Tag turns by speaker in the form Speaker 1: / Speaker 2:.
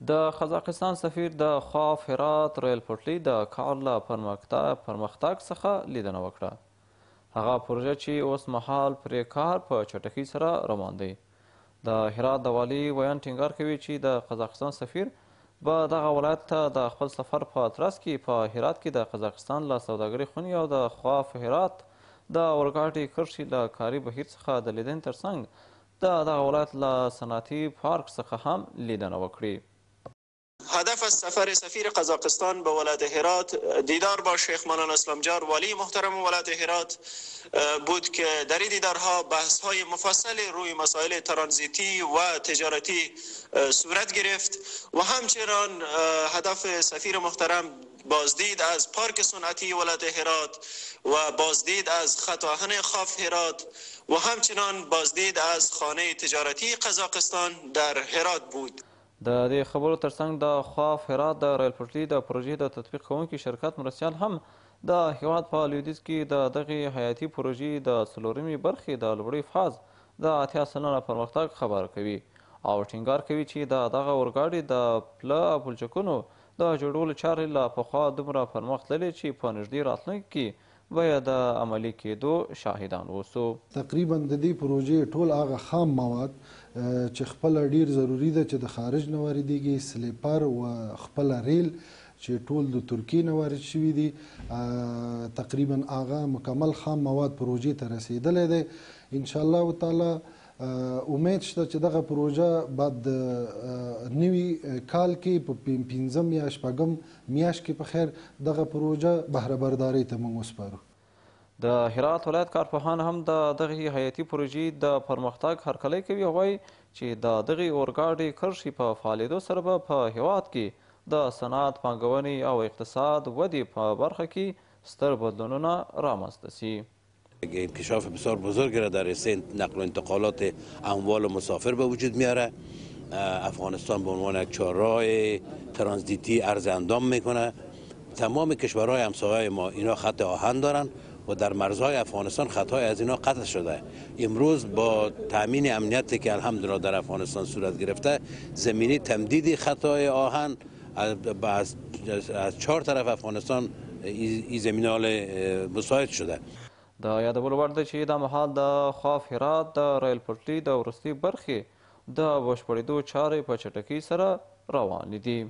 Speaker 1: د قزاقستان سفیر د خواف هرات ریل پټلۍ د کار له پرمختګ څخه لیدنه وکړه. هغه پروژه چې اوس مهال پرې کار په چټکۍ سره روان دی. د هرات د والي ویان ټینګار کوي چې د قزاقستان سفیر به دغه ولایت ته د خپل سفر په ترڅ کې په هرات کې د قزاقستان له سوداګرۍ خونې او د خواف هرات د اورګاډي کرښې له کاري بهیر څخه د لیدنې ترڅنګ د دغه ولایت له صنعتي پارک څخه هم لیدنه وکړي.
Speaker 2: هدف از سفر سفیر قزاقستان به ولایت هرات دیدار با شیخ مولانا اسلامجار والی محترم ولایت هرات بود که در این دیدارها بحث‌های مفصل روی مسائل ترانزیتی و تجارتی صورت گرفت و همچنین هدف سفیر محترم بازدید از پارک صنعتی ولایت هرات و بازدید از خط آهن خواف هرات و همچنین بازدید از خانه تجارتی قزاقستان در هرات بود.
Speaker 1: د دې خبرو ترڅنګ د خواف هرات د ریل پټلۍ د پروژې د تطبیق کوونکي شرکت مرستیال هم د هیواد په لویدیځ کې د دغې حیاتي پروژې د څلورمې برخې د لومړي فاز د 80 سلنه پرمختګ خبر کوي او ټینګار کوي چې د دغه اورګاډي د پله او پلچکونو د جوړولو چارې له پخوا دومره پرمخ تللې چې په نږدې راتلونکي کې باید د عملي کېدو شاهدان اوسو.
Speaker 3: تقریبا د دې پروژې ټول هغه خام مواد چې خپله ډیر ضروري ده چې د خارج نه واردېږي، سلیپر و خپله ریل چې ټول د ترکیې نه وارد شوي دي، تقریبا هغه مکمل خام مواد پروژې ته رسېدلی دی. انشاءالله تعالی امید شته چې دغه پروژه بعد د نوي کال کې په 15 یا 16 میاشت کې په خیر دغه پروژه بهره بردارۍ ته موږ وسپارو.
Speaker 1: د هرات ولایت کارپوهان هم د دغې حیاتي پروژې د پرمختګ هرکلی کوي او وایي چې د دغې اورګاډي کرښې په فعالېدو سره به په هیواد کې د صنعت، پانګونې او اقتصاد ودې په برخه کې ستر بدلونونه رامنځته سي.
Speaker 4: انکشاف بسیار بزرگی را در رشته نقل و انتقالات اموال و مسافر به وجود میاره. افغانستان به عنوان یک چهارراه ترانزیتی عرض اندام میکنه. تمام کشورهای همسایه ما اینا خط آهن دارن و در مرزهای افغانستان خطهای از اینا قطع شده. امروز با تامین امنیتی که الحمدلله در افغانستان صورت گرفته، زمینی تمدید خطهای آهن از 4 طرف افغانستان این زمینال مساعد شده.
Speaker 1: د یادولو وړ ده چې دا مهال د خواف هرات د ریل پټلۍ د وروستۍ برخې د بشپړېدو چارې په چټکۍ سره روانې دي.